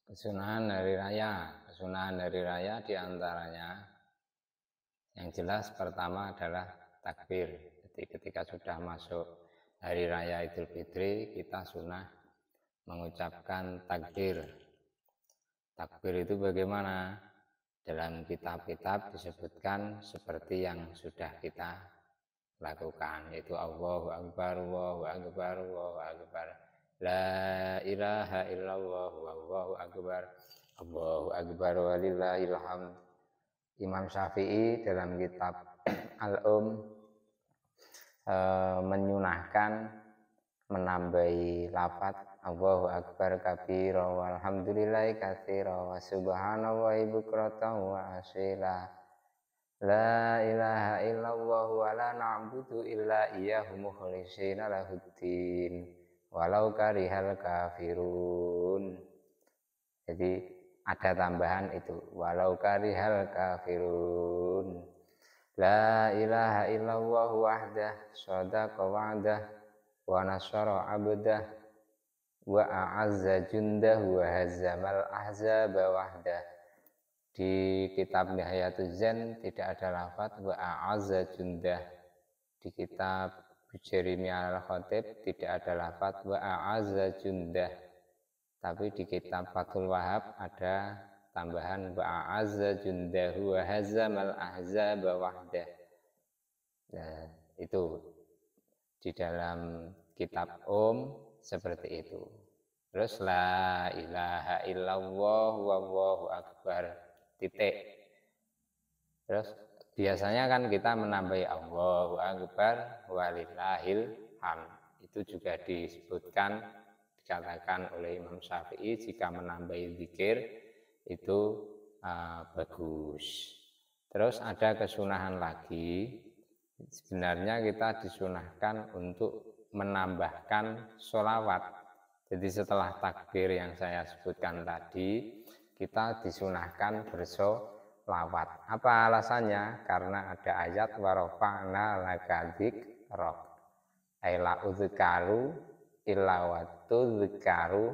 Kesunahan hari raya. Kesunahan hari raya diantaranya yang jelas pertama adalah takbir. Jadi ketika sudah masuk hari raya Idul Fitri, kita sunnah mengucapkan takbir. Takbir itu bagaimana? Dalam kitab-kitab disebutkan seperti yang sudah kita lakukan, yaitu Allahu Akbar, Allahu Akbar, Allahu Akbar, La ilaha illallah, Allahu Akbar, Allahu Akbar, walillahil hamd. Imam Syafi'i dalam kitab menyunahkan menambahi lafaz Allahu Akbar kabira walhamdulillahi katsira wa subhanallahi bukratan wa asila. La ilaha illallah wa la na'budu illa iyyahu mukhlishina lahuddin walau karihal kafirun. Jadi ada tambahan itu walau karihal kafirun. La ilaha illallah wahdah shadaqa wa'dah wa nasara 'abdah wa a'azza jundah wa hazamal ahzaba wahdah. Di kitab Nihayatuz Zen tidak ada lafaz wa a'azza jundah. Di kitab Bujairimi al-Khatib tidak ada lafaz wa a'azza jundah. Tapi di kitab Fathul Wahab ada tambahan wa a'azza jundahu wa hazamal ahzaba wahdah. Nah, itu di dalam kitab seperti itu. Terus la ilaha illallah wallahu akbar titik. Terus biasanya kan kita menambahi Allahu Akbar walillahil hamd. Itu juga disebutkan, dikatakan oleh Imam Syafi'i jika menambahi zikir itu bagus. Terus ada kesunahan lagi, sebenarnya kita disunahkan untuk menambahkan sholawat. Jadi setelah takbir yang saya sebutkan tadi, kita disunahkan bersolawat. Apa alasannya? Karena ada ayat warofa'na laka dzikrak ay la udzkaru illa wa tudzkaru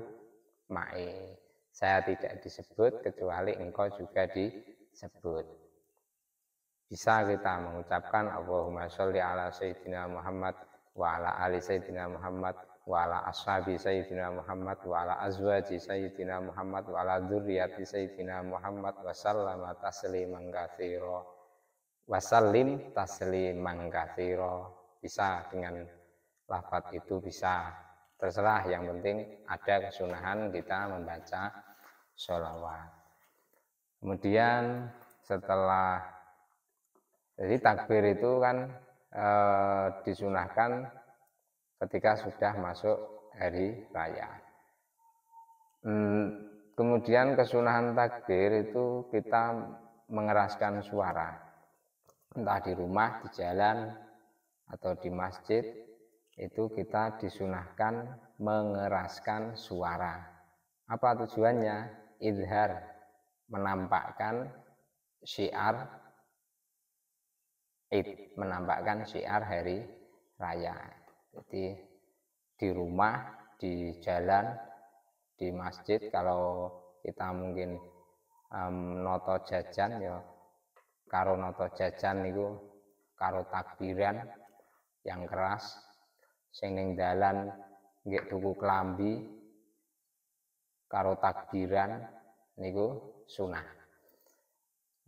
ma'i. Saya tidak disebut kecuali engkau juga disebut. Bisa kita mengucapkan Allahumma sholli ala sayyidina Muhammad wa ala ali sayyidina Muhammad wa ala ashabi sayyidina Muhammad wa ala azwaji sayyidina Muhammad wa ala dzurriyyati sayyidina Muhammad wa sallama tasliman katsira wa sallim tasliman katsira. Bisa dengan lafaz itu, bisa, terserah, yang penting ada kesunahan kita membaca sholawat. Kemudian setelah, jadi takbir itu kan disunahkan ketika sudah masuk hari raya. Kemudian kesunahan takbir itu kita mengeraskan suara, entah di rumah, di jalan, atau di masjid, itu kita disunahkan mengeraskan suara. Apa tujuannya? Idhar, menampakkan syiar Id, menampakkan syiar hari raya. Jadi di rumah, di jalan, di masjid, kalau kita mungkin noto jajan ya karo noto jajan niku karo takbiran yang keras, sing ning dalan nggih tuku klambi karo takbiran niku sunah.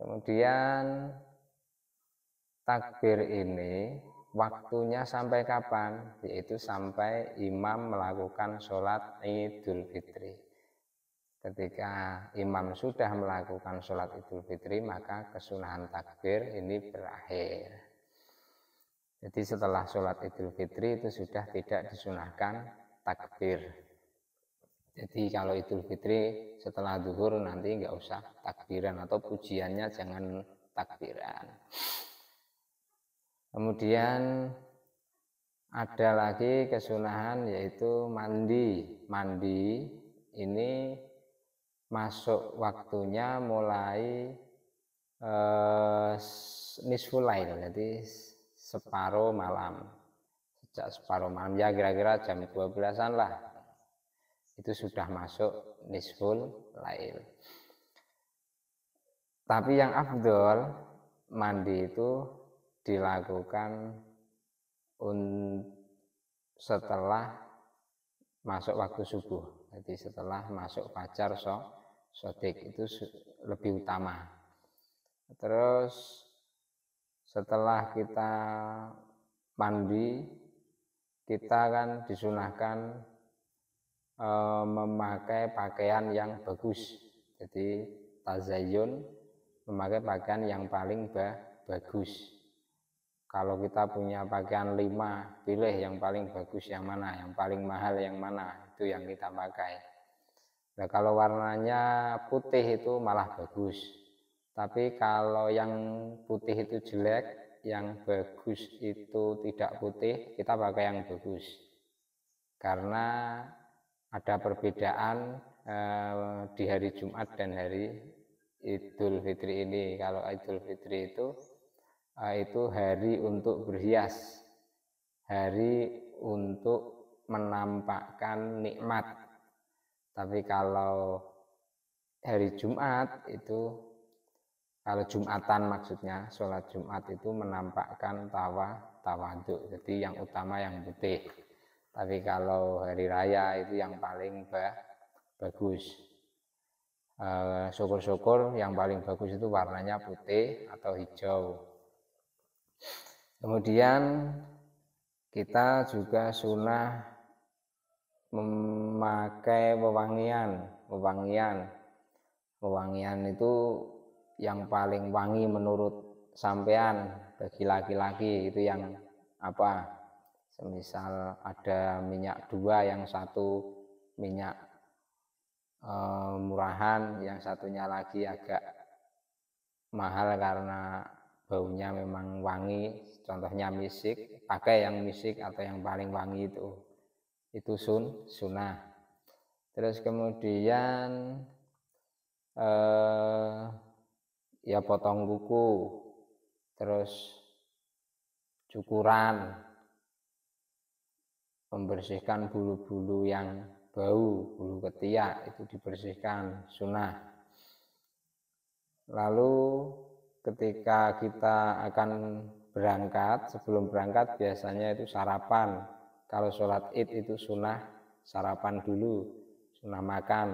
Kemudian takbir ini waktunya sampai kapan? Yaitu sampai imam melakukan sholat Idul Fitri. Ketika imam sudah melakukan sholat Idul Fitri, maka kesunahan takbir ini berakhir. Jadi setelah sholat Idul Fitri itu sudah tidak disunahkan takbir. Jadi kalau Idul Fitri setelah zuhur nanti nggak usah takbiran, atau pujiannya jangan takbiran. Kemudian ada lagi kesunahan yaitu mandi. Mandi ini masuk waktunya mulai nisful lail, jadi separuh malam. Sejak separuh malam ya kira-kira jam 12-an lah. itu sudah masuk nisful lail. Tapi yang afdol mandi itu dilakukan setelah masuk waktu subuh. Jadi setelah masuk fajar sodik itu lebih utama. Terus setelah kita mandi, kita kan disunahkan memakai pakaian yang bagus. Jadi tazayyun, memakai pakaian yang paling bagus. Kalau kita punya pakaian 5, pilih yang paling bagus yang mana, yang paling mahal yang mana, itu yang kita pakai. Nah, kalau warnanya putih itu malah bagus. Tapi kalau yang putih itu jelek, yang bagus itu tidak putih, kita pakai yang bagus. Karena ada perbedaan di hari Jumat dan hari Idul Fitri ini. Kalau Idul Fitri itu hari untuk berhias, hari untuk menampakkan nikmat. Tapi kalau hari Jumat itu, kalau Jumatan maksudnya, sholat Jumat itu menampakkan tawadhu. Jadi yang utama yang putih. Tapi kalau hari raya itu yang paling bagus. Syukur-syukur yang paling bagus itu warnanya putih atau hijau. Kemudian kita juga sunnah memakai wewangian. Wewangian itu yang paling wangi menurut sampean bagi laki-laki itu yang apa? Semisal ada minyak 2, yang satu minyak murahan, yang satunya lagi agak mahal karena baunya memang wangi, contohnya misik, pakai yang misik atau yang paling wangi itu sunnah. Terus kemudian ya potong kuku, terus cukuran, membersihkan bulu-bulu yang bau, bulu ketiak itu dibersihkan, sunnah. Lalu ketika kita akan berangkat, sebelum berangkat biasanya itu sarapan. Kalau sholat id itu sunnah sarapan dulu, sunnah makan.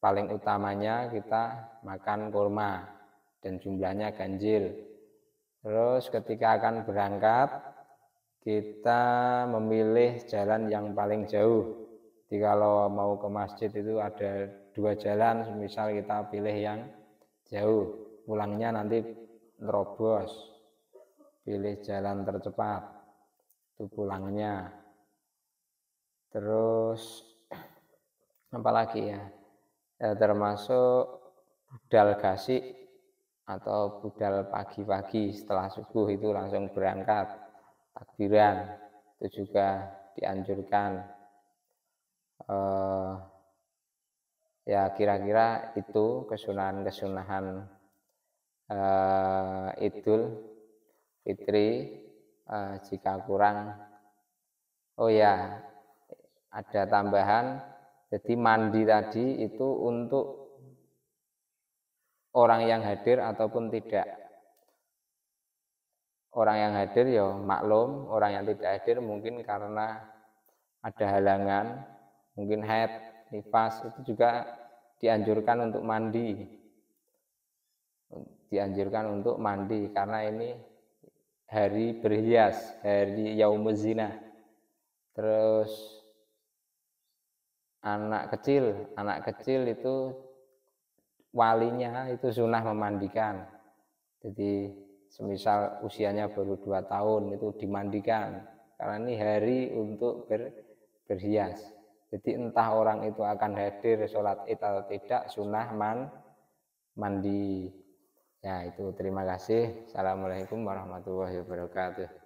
Paling utamanya kita makan kurma dan jumlahnya ganjil. Terus ketika akan berangkat, kita memilih jalan yang paling jauh. Jadi kalau mau ke masjid itu ada 2 jalan, misal kita pilih yang jauh, pulangnya nanti nerobos, pilih jalan tercepat itu pulangnya. Terus apalagi ya, termasuk budal gasik atau budal pagi-pagi setelah subuh itu langsung berangkat takbiran, itu juga dianjurkan. Ya kira-kira itu kesunahan Idul Fitri. Jika kurang, oh ya ada tambahan, jadi mandi tadi itu untuk orang yang hadir ataupun tidak. Orang yang hadir ya maklum, orang yang tidak hadir mungkin karena ada halangan, mungkin haid, nifas, itu juga dianjurkan untuk mandi. Dianjurkan untuk mandi karena ini hari berhias, hari yaumuz zina. Terus anak kecil itu walinya itu sunnah memandikan. Jadi semisal usianya baru 2 tahun itu dimandikan karena ini hari untuk berhias. Jadi entah orang itu akan hadir sholat id atau tidak, sunnah mandi. Ya itu, terima kasih. Assalamualaikum warahmatullahi wabarakatuh.